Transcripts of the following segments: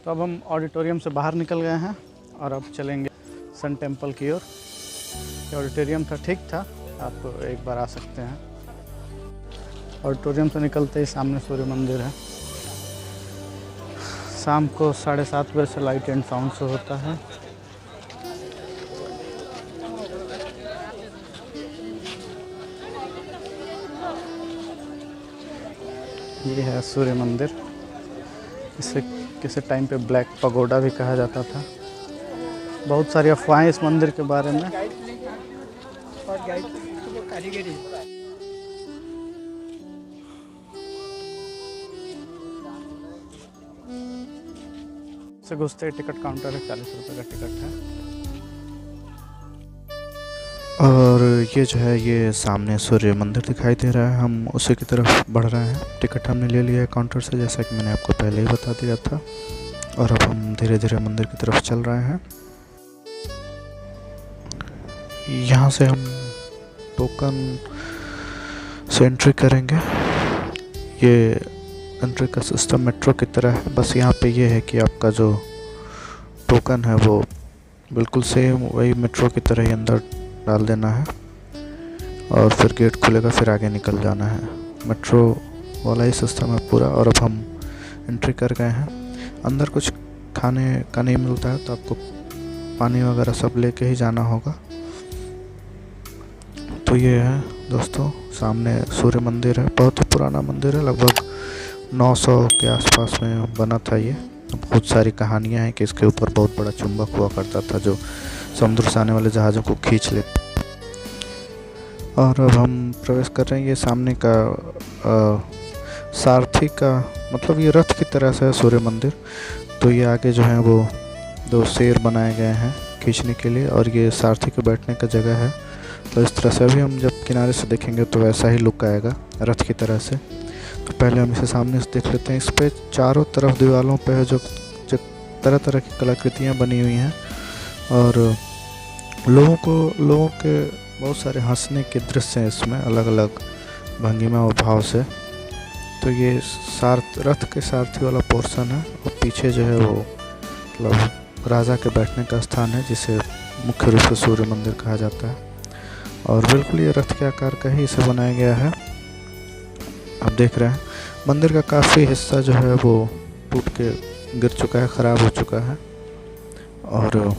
तो अब हम ऑडिटोरियम से बाहर निकल गए हैं और अब चलेंगे सन टेम्पल की ओर। ऑडिटोरियम था, ठीक था, आप एक बार आ सकते हैं। ऑडिटोरियम से निकलते ही सामने सूर्य मंदिर है। शाम को 7:30 बजे से लाइट एंड साउंड शो होता है। ये है सूर्य मंदिर। इसे किसी टाइम पे ब्लैक पगोडा भी कहा जाता था। बहुत सारी अफवाहें इस मंदिर के बारे में। से घुसते टिकट काउंटर है, 40 रुपये का टिकट है। और ये जो है ये सामने सूर्य मंदिर दिखाई दे रहा है। हम उसी की तरफ बढ़ रहे हैं। टिकट हमने ले लिया है काउंटर से, जैसा कि मैंने आपको पहले ही बता दिया था। और अब हम धीरे धीरे मंदिर की तरफ चल रहे हैं। यहाँ से हम टोकन से एंट्री करेंगे। ये एंट्री का सिस्टम मेट्रो की तरह है, बस यहाँ पे ये है कि आपका जो टोकन है वो बिल्कुल सेम वही मेट्रो की तरह ही अंदर डाल देना है और फिर गेट खुलेगा, फिर आगे निकल जाना है। मेट्रो वाला ही सिस्टम है पूरा। और अब हम एंट्री कर गए हैं। अंदर कुछ खाने का नहीं मिलता है, तो आपको पानी वगैरह सब लेके ही जाना होगा। तो ये है दोस्तों, सामने सूर्य मंदिर है। बहुत ही पुराना मंदिर है, लगभग 900 के आसपास में बना था ये। बहुत सारी कहानियाँ हैं कि इसके ऊपर बहुत बड़ा चुंबक हुआ करता था जो समुद्र से आने वाले जहाज़ों को खींच ले। और अब हम प्रवेश कर रहे हैं। ये सामने का सारथी का मतलब ये रथ की तरह से है सूर्य मंदिर। तो ये आगे जो है वो 2 शेर बनाए गए हैं खींचने के लिए, और ये सारथी के बैठने का जगह है। तो इस तरह से अभी हम जब किनारे से देखेंगे तो वैसा ही लुक आएगा रथ की तरह से। तो पहले हम इसे सामने से देख लेते हैं। इस पे चारों तरफ दीवारों पे है जो तरह तरह की कलाकृतियाँ बनी हुई हैं, और लोगों के बहुत सारे हंसने के दृश्य हैं इसमें, अलग अलग भंगिमा और भाव से। तो ये रथ के सारथी वाला पोर्शन है, और पीछे जो है वो मतलब राजा के बैठने का स्थान है, जिसे मुख्य रूप से सूर्य मंदिर कहा जाता है। और बिल्कुल ये रथ के आकार का ही इसे बनाया गया है। आप देख रहे हैं मंदिर का काफ़ी हिस्सा जो है वो टूट के गिर चुका है, ख़राब हो चुका है, और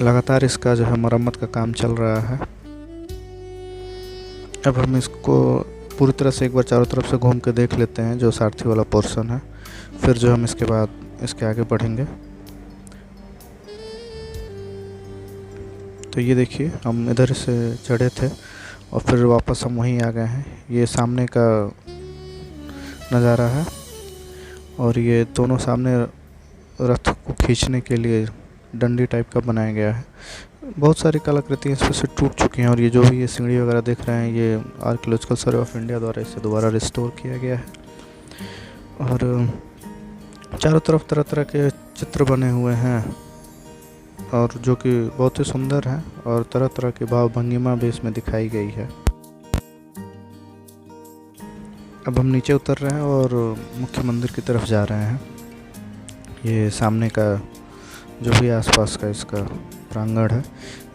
लगातार इसका जो है मरम्मत का काम चल रहा है। अब हम इसको पूरी तरह से एक बार चारों तरफ से घूम के देख लेते हैं, जो सारथी वाला पोर्शन है। फिर जो हम इसके बाद इसके आगे बढ़ेंगे। तो ये देखिए, हम इधर से चढ़े थे और फिर वापस हम वहीं आ गए हैं। ये सामने का नज़ारा है, और ये दोनों सामने रथ को खींचने के लिए डंडी टाइप का बनाया गया है। बहुत सारी कलाकृतियाँ इसमें से टूट चुकी हैं, और ये जो भी ये सीढ़ी वगैरह देख रहे हैं, ये आर्कियोलॉजिकल सर्वे ऑफ इंडिया द्वारा इसे दोबारा रिस्टोर किया गया है। और चारों तरफ तरह तरह के चित्र बने हुए हैं, और जो कि बहुत ही सुंदर हैं, और तरह तरह की भाव भंगिमा भी इसमें दिखाई गई है। अब हम नीचे उतर रहे हैं और मुख्य मंदिर की तरफ जा रहे हैं। ये सामने का जो भी आसपास का इसका प्रांगण है,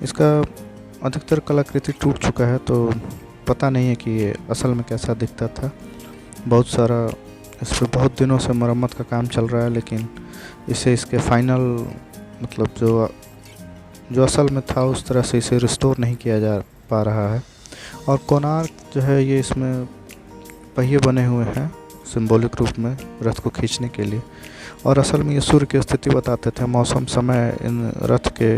इसका अधिकतर कलाकृति टूट चुका है, तो पता नहीं है कि ये असल में कैसा दिखता था। बहुत सारा इस पर बहुत दिनों से मरम्मत का काम चल रहा है, लेकिन इसे इसके फाइनल मतलब जो असल में था उस तरह से इसे रिस्टोर नहीं किया जा पा रहा है। और कोणार्क जो है, ये इसमें पहिए बने हुए हैं सिंबॉलिक रूप में रथ को खींचने के लिए, और असल में ये सूर्य की स्थिति बताते थे। मौसम समय इन रथ के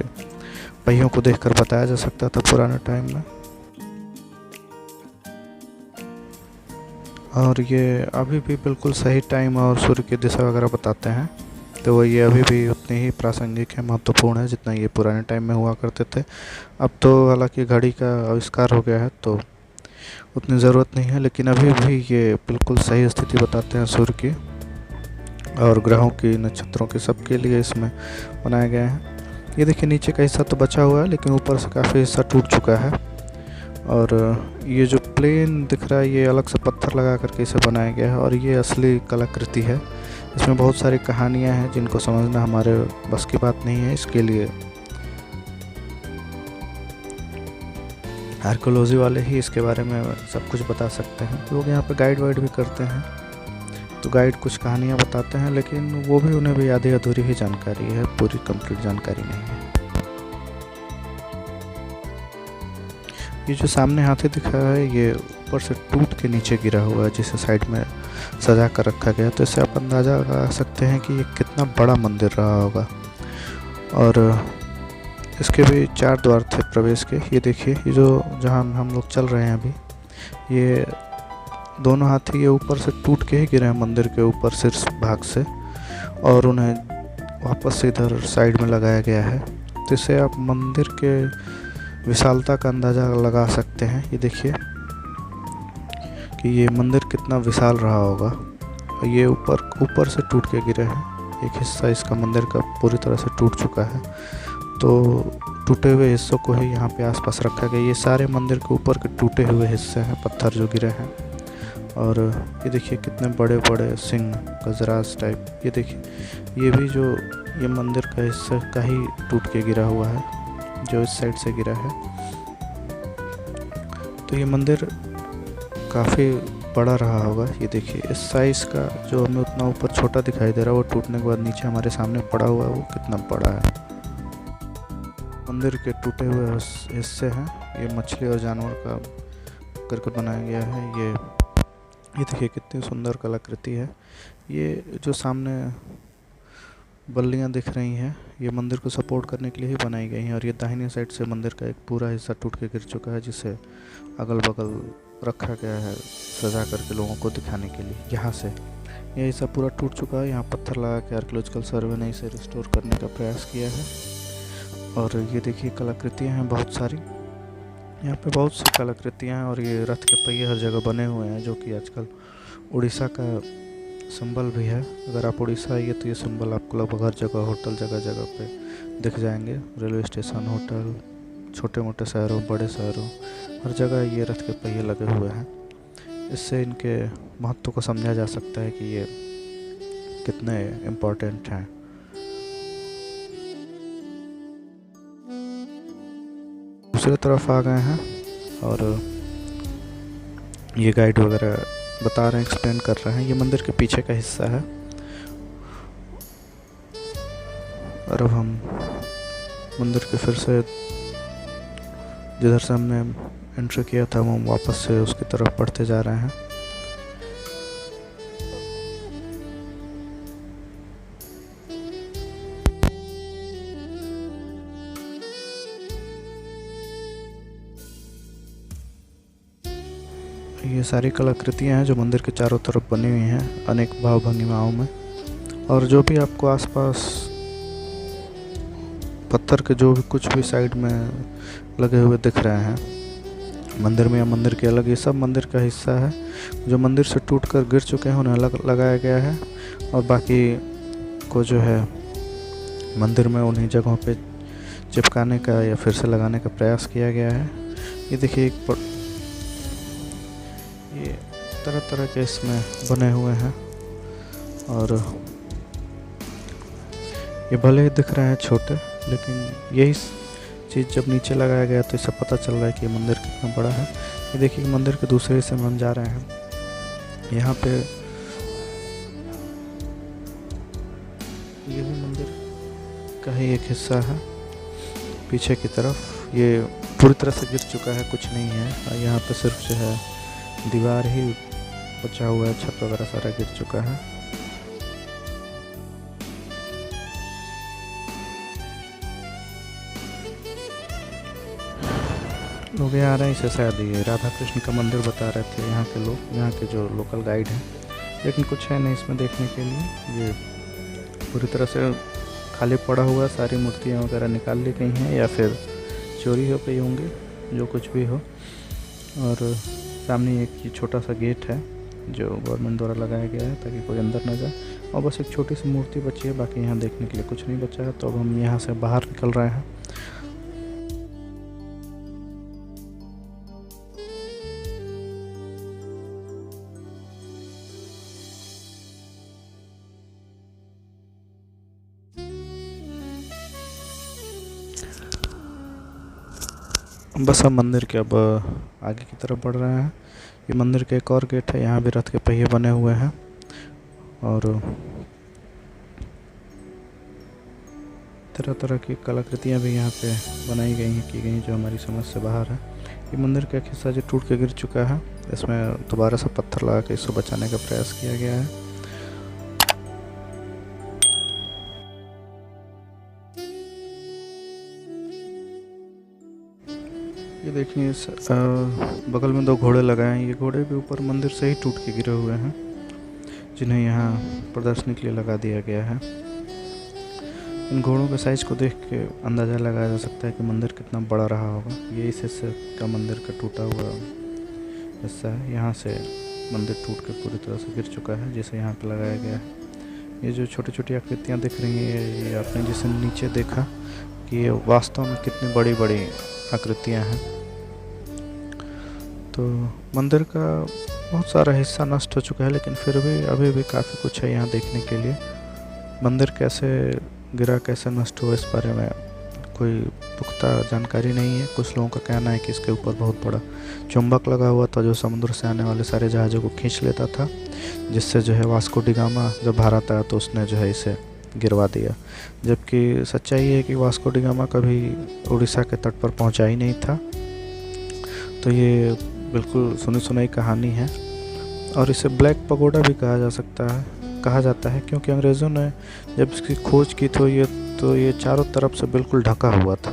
पहियों को देखकर बताया जा सकता था पुराने टाइम में। और ये अभी भी बिल्कुल सही टाइम और सूर्य की दिशा वगैरह बताते हैं। तो ये अभी भी उतनी ही प्रासंगिक है, महत्वपूर्ण है, जितना ये पुराने टाइम में हुआ करते थे। अब तो हालांकि घड़ी का आविष्कार हो गया है, तो उतनी ज़रूरत नहीं है, लेकिन अभी भी ये बिल्कुल सही स्थिति बताते हैं सूर्य की और ग्रहों की, नक्षत्रों की, सबके लिए इसमें बनाया गया है। ये देखिए, नीचे का हिस्सा तो बचा हुआ है, लेकिन ऊपर से काफ़ी हिस्सा टूट चुका है। और ये जो प्लेन दिख रहा है, ये अलग से पत्थर लगा करके इसे बनाया गया है, और ये असली कलाकृति है। इसमें बहुत सारी कहानियाँ हैं जिनको समझना हमारे बस की बात नहीं है। इसके लिए आर्कियोलॉजी वाले ही इसके बारे में सब कुछ बता सकते हैं। लोग यहाँ पे गाइड वाइड भी करते हैं, तो गाइड कुछ कहानियाँ बताते हैं, लेकिन वो भी उन्हें भी आधी अधूरी ही जानकारी है, पूरी कंप्लीट जानकारी नहीं है। ये जो सामने हाथी दिखा है ये ऊपर से टूट के नीचे गिरा हुआ है, जिसे साइड में सजा कर रखा गया। तो इससे आप अंदाज़ा लगा सकते हैं कि ये कितना बड़ा मंदिर रहा होगा। और इसके भी 4 द्वार थे प्रवेश के। ये देखिए, ये जो जहाँ हम लोग चल रहे हैं अभी, ये दोनों हाथी ये ऊपर से टूट के ही गिरे हैं मंदिर के ऊपर शीर्ष भाग से, और उन्हें वापस से इधर साइड में लगाया गया है। तो इससे आप मंदिर के विशालता का अंदाज़ा लगा सकते हैं। ये देखिए कि ये मंदिर कितना विशाल रहा होगा। और ये ऊपर से टूट के गिरे हैं। एक हिस्सा इसका मंदिर का पूरी तरह से टूट चुका है, तो टूटे हुए हिस्सों को ही यहाँ पे आसपास रखा गया। ये सारे मंदिर के ऊपर के टूटे हुए हिस्से हैं, पत्थर जो गिरे हैं। और ये देखिए कितने बड़े बड़े सिंह, गजराज टाइप। ये देखिए, ये भी जो ये मंदिर का हिस्सा का ही टूट के गिरा हुआ है, जो इस साइड से गिरा है। तो ये मंदिर काफ़ी बड़ा रहा होगा। ये देखिए इस साइज़ का जो हमें उतना ऊपर छोटा दिखाई दे रहा है, वो टूटने के बाद नीचे हमारे सामने पड़ा हुआ है, वो कितना बड़ा है। मंदिर के टूटे हुए हिस्से हैं। ये मछली और जानवर का करके बनाया गया है। ये देखिए कितनी सुंदर कलाकृति है। ये जो सामने बल्लियाँ दिख रही हैं, ये मंदिर को सपोर्ट करने के लिए ही बनाई गई हैं। और ये दाहिनी साइड से मंदिर का एक पूरा हिस्सा टूट के गिर चुका है, जिसे अगल बगल रखा गया है सजा करके लोगों को दिखाने के लिए। यहाँ से ये हिस्सा पूरा टूट चुका है। यहाँ पत्थर लगा के आर्कियोलॉजिकल सर्वे ने इसे रिस्टोर करने का प्रयास किया है। और ये देखिए कलाकृतियाँ हैं बहुत सारी, यहाँ पे बहुत सी कलाकृतियाँ हैं। और ये रथ के पहिए हर जगह बने हुए हैं, जो कि आजकल उड़ीसा का सिंबल भी है। अगर आप उड़ीसा आइए तो ये सिंबल आपको लगभग हर जगह, होटल जगह जगह पे दिख जाएंगे। रेलवे स्टेशन, होटल, छोटे मोटे शहरों, बड़े शहरों, हर जगह ये रथ के पहिए लगे हुए हैं। इससे इनके महत्व को समझा जा सकता है कि ये कितने इम्पोर्टेंट हैं। दूसरी तरफ आ गए हैं और ये गाइड वगैरह बता रहे हैं, एक्सप्लेन कर रहे हैं। ये मंदिर के पीछे का हिस्सा है। और अब हम मंदिर के फिर से जिधर से हमने एंट्री किया था, हम वापस से उसकी तरफ बढ़ते जा रहे हैं। ये सारी कलाकृतियाँ हैं जो मंदिर के चारों तरफ बनी हुई हैं, अनेक भाव भंगिमाओं में। और जो भी आपको आसपास पत्थर के जो भी कुछ भी साइड में लगे हुए दिख रहे हैं मंदिर में या मंदिर के अलग, ये सब मंदिर का हिस्सा है। जो मंदिर से टूटकर गिर चुके हैं उन्हें अलग लगाया गया है, और बाकी को जो है मंदिर में उन्हीं जगहों पे चिपकाने का या फिर से लगाने का प्रयास किया गया है। ये देखिए ये तरह तरह के इसमें बने हुए हैं। और ये भले ही दिख रहे हैं छोटे, लेकिन यही चीज़ जब नीचे लगाया गया तो इससे पता चल रहा है कि ये मंदिर कितना बड़ा है। ये देखिए मंदिर के दूसरे हिस्से में हम जा रहे हैं। यहाँ पे ये भी मंदिर का ही एक हिस्सा है। पीछे की तरफ ये पूरी तरह से गिर चुका है, कुछ नहीं है। और यहाँ पे सिर्फ जो है दीवार ही बचा हुआ है, छत वगैरह सारा गिर चुका है। लोग यहाँ आ रहे हैं, इसे शायद ये राधा कृष्ण का मंदिर बता रहे थे यहाँ के लोग, यहाँ के जो लोकल गाइड हैं। लेकिन कुछ है नहीं इसमें देखने के लिए। ये पूरी तरह से खाली पड़ा हुआ, सारी मूर्तियाँ वगैरह निकाल ली गई हैं या फिर चोरी हो गई होंगी, जो कुछ भी हो। और सामने एक छोटा सा गेट है जो गवर्नमेंट द्वारा लगाया गया है ताकि कोई अंदर ना जाए। और बस एक छोटी सी मूर्ति बची है, बाकी यहाँ देखने के लिए कुछ नहीं बचा है। तो अब हम यहाँ से बाहर निकल रहे हैं। बस हम मंदिर के अब आगे की तरफ बढ़ रहे हैं। ये मंदिर का एक और गेट है, यहाँ भी रथ के पहिए बने हुए हैं और तरह तरह की कलाकृतियाँ भी यहाँ पे बनाई गई हैं, की गई हैं, जो हमारी समझ से बाहर है। ये मंदिर का एक हिस्सा जो टूट के गिर चुका है, इसमें दोबारा से पत्थर लगा के इसको बचाने का प्रयास किया गया है। ये देखिए बगल में 2 घोड़े लगाए हैं। ये घोड़े भी ऊपर मंदिर से ही टूट के गिरे हुए हैं, जिन्हें यहाँ प्रदर्शनी के लिए लगा दिया गया है। इन घोड़ों के साइज को देख के अंदाज़ा लगाया जा सकता है कि मंदिर कितना बड़ा रहा होगा। ये इस हिस्से का मंदिर का टूटा हुआ हिस्सा है। यहाँ से मंदिर टूट के पूरी तरह से गिर चुका है, जिसे यहाँ पे लगाया गया है। ये जो छोटी छोटी आकृतियाँ दिख रही हैं, ये आपने जिसे नीचे देखा कि ये वास्तव में कितनी बड़ी बड़ी आकृतियाँ हैं। तो मंदिर का बहुत सारा हिस्सा नष्ट हो चुका है, लेकिन फिर भी अभी भी काफ़ी कुछ है यहाँ देखने के लिए। मंदिर कैसे गिरा, कैसे नष्ट हुआ, इस बारे में कोई पुख्ता जानकारी नहीं है। कुछ लोगों का कहना है कि इसके ऊपर बहुत बड़ा चुंबक लगा हुआ था, जो समुद्र से आने वाले सारे जहाज़ों को खींच लेता था, जिससे जो है वास्को डी गामा जब भारत आया तो उसने जो है इसे गिरवा दिया। जबकि सच्चाई है कि वास्को डी गामा कभी उड़ीसा के तट पर पहुंचा ही नहीं था। तो ये बिल्कुल सुनी सुनाई कहानी है और इसे ब्लैक पगोडा भी कहा जाता है, क्योंकि अंग्रेज़ों ने जब इसकी खोज की तो ये चारों तरफ से बिल्कुल ढका हुआ था,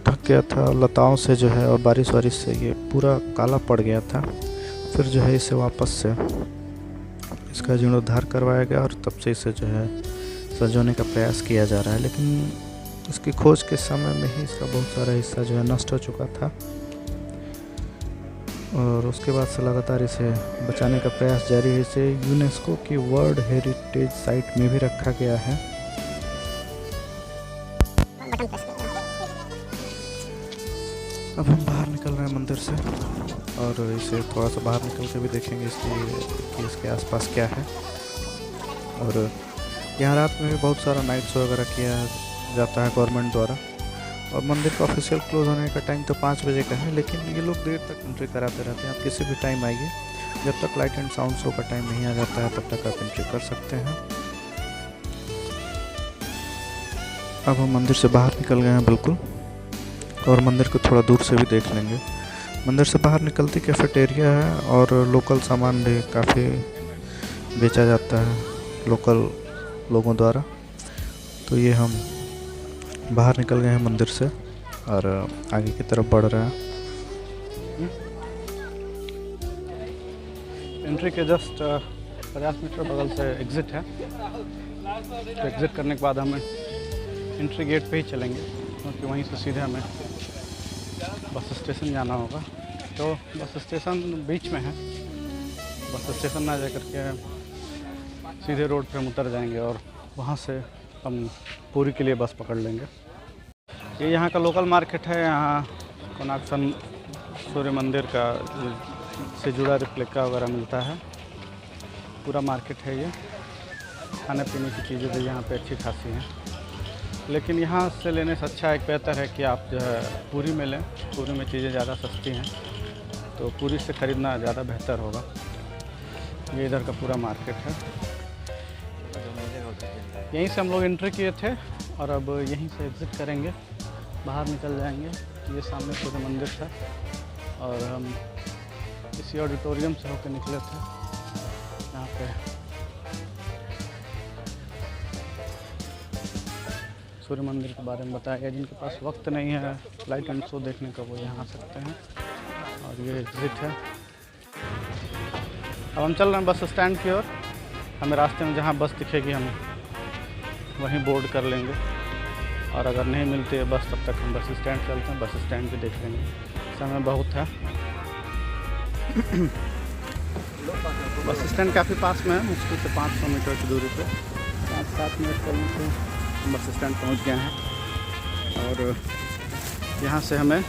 ढक गया था लताओं से जो है, और बारिश से ये पूरा काला पड़ गया था। फिर जो है इसे वापस से इसका जीर्णोद्धार करवाया गया और तब से इसे जो है सजोने का प्रयास किया जा रहा है। लेकिन इसकी खोज के समय में ही इसका बहुत सारा हिस्सा जो है नष्ट हो चुका था और उसके बाद से लगातार इसे बचाने का प्रयास जारी है। इसे यूनेस्को की वर्ल्ड हेरिटेज साइट में भी रखा गया है। अब हम बाहर निकल रहे हैं मंदिर से और इसे थोड़ा सा बाहर निकल के भी देखेंगे कि इसके आसपास क्या है। और यहाँ रात में भी बहुत सारा नाइट शो वगैरह किया जाता है गवर्नमेंट द्वारा। और मंदिर का ऑफिशियल क्लोज होने का टाइम तो 5 बजे का है, लेकिन ये लोग देर तक एंट्री कराते रहते हैं। आप किसी भी टाइम आइए, जब तक लाइट एंड साउंड शो का टाइम नहीं आ जाता है तब तक आप एंट्री कर सकते हैं। अब हम मंदिर से बाहर निकल गए हैं बिल्कुल, और मंदिर को थोड़ा दूर से भी देख लेंगे। मंदिर से बाहर निकलती कैफेटेरिया है और लोकल सामान भी काफ़ी बेचा जाता है लोकल लोगों द्वारा। तो ये हम बाहर निकल गए हैं मंदिर से और आगे की तरफ बढ़ रहे हैं। एंट्री के जस्ट 50 मीटर बगल से एग्ज़िट है। तो एग्ज़िट करने के बाद हमें एंट्री गेट पे ही चलेंगे, क्योंकि वहीं से सीधे हमें बस स्टेशन जाना होगा। तो बस स्टेशन बीच में है, बस स्टेशन ना जा करके सीधे रोड पे हम उतर जाएंगे और वहाँ से हम पूरी के लिए बस पकड़ लेंगे। ये यहाँ का लोकल मार्केट है। यहाँ कोणार्क सूर्य मंदिर का से जुड़ा रिप्लिका वगैरह मिलता है। पूरा मार्केट है ये। खाने पीने की चीज़ें भी यहाँ पे अच्छी खासी हैं, लेकिन यहाँ से लेने से अच्छा एक बेहतर है कि आप जो है पूरी में लें। पूरी में चीज़ें ज़्यादा सस्ती हैं, तो पूरी से ख़रीदना ज़्यादा बेहतर होगा। ये इधर का पूरा मार्केट है। यहीं से हम लोग एंट्री किए थे और अब यहीं से एग्ज़िट करेंगे, बाहर निकल जाएंगे। ये सामने सूर्य मंदिर था और हम इसी ऑडिटोरियम से होकर निकले थे। यहाँ पे सूर्य मंदिर के बारे में बताया गया। जिनके पास वक्त नहीं है लाइट एंड शो देखने का, वो यहाँ आ सकते हैं। और ये एग्ज़िट है। अब हम चल रहे हैं बस स्टैंड की ओर। हमें रास्ते में जहाँ बस दिखेगी हम वहीं बोर्ड कर लेंगे, और अगर नहीं मिलती है बस तब तक हम बस स्टैंड चलते हैं। बस स्टैंड भी देख लेंगे, समय बहुत है। बस स्टैंड काफ़ी पास में है, मुश्किल से 500 मीटर की दूरी पे। 5-7 मिनट चलने से बस स्टैंड पहुंच गए हैं। और यहाँ से हमें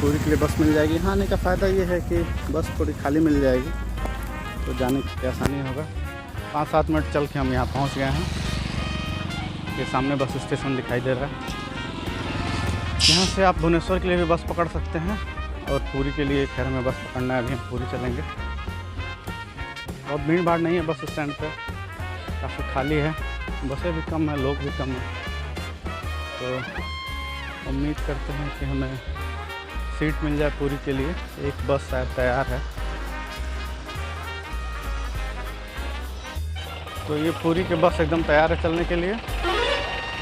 पूरी के लिए बस मिल जाएगी। यहाँ आने का फ़ायदा ये है कि बस थोड़ी खाली मिल जाएगी, तो जाने की आसानी होगा। 5-7 मिनट चल के हम यहाँ पहुँच गए हैं। ये सामने बस स्टेशन दिखाई दे रहा है। यहाँ से आप भुवनेश्वर के लिए भी बस पकड़ सकते हैं और पूरी के लिए खैर हमें बस पकड़ना है, अभी हम पूरी चलेंगे। बहुत भीड़ भाड़ नहीं है बस स्टैंड पे, काफ़ी खाली है, बसें भी कम है, लोग भी कम है। तो उम्मीद करते हैं कि हमें सीट मिल जाए पूरी के लिए। एक बस शायद तैयार है, तो ये पूरी की बस एकदम तैयार है चलने के लिए।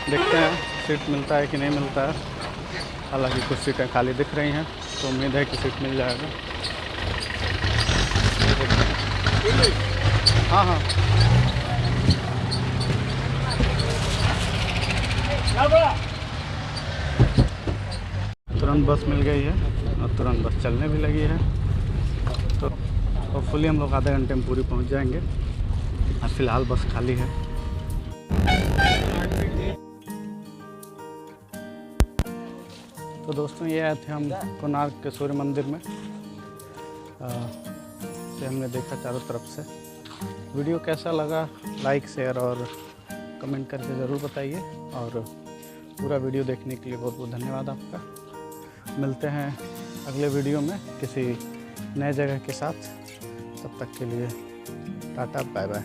देखते हैं सीट मिलता है कि नहीं मिलता है। हालांकि कुछ सीटें खाली दिख रही हैं, तो उम्मीद है कि सीट मिल जाएगा। हाँ हाँ तुरंत बस मिल गई है और तुरंत बस चलने भी लगी है। तो होपफुली हम लोग आधे घंटे में पूरी पहुंच जाएंगे। और फिलहाल बस खाली है। तो दोस्तों ये आए थे हम कोणार्क के सूर्य मंदिर में। से हमने देखा चारों तरफ से। वीडियो कैसा लगा लाइक शेयर और कमेंट करके ज़रूर बताइए। और पूरा वीडियो देखने के लिए बहुत बहुत धन्यवाद आपका। मिलते हैं अगले वीडियो में किसी नए जगह के साथ। तब तक के लिए टाटा बाय बाय।